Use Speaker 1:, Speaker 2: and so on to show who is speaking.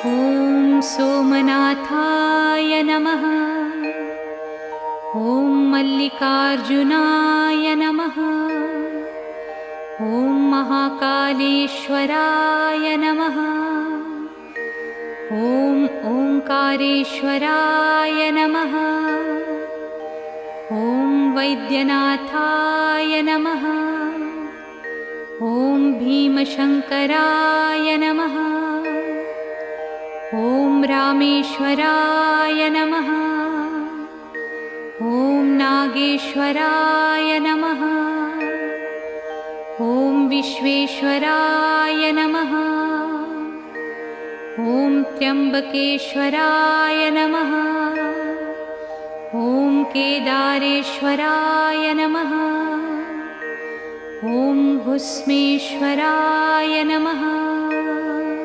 Speaker 1: ॐ सोमनाथाय नमः। ॐ मल्लिकार्जुनाय नमः। ॐ महाकालेश्वराय नमः। ॐ ओंकारेश्वराय नमः। ॐ वैद्यनाथाय नमः। ॐ भीमशंकराय नमः। ॐ रामेश्वराय नमः। ॐ नागेश्वराय नमः। ॐ विश्वेश्वराय नमः। ॐ त्र्यंबकेश्वराय नमः। ॐ केदारेश्वराय नमः। ॐ भुस्मेश्वराय नमः।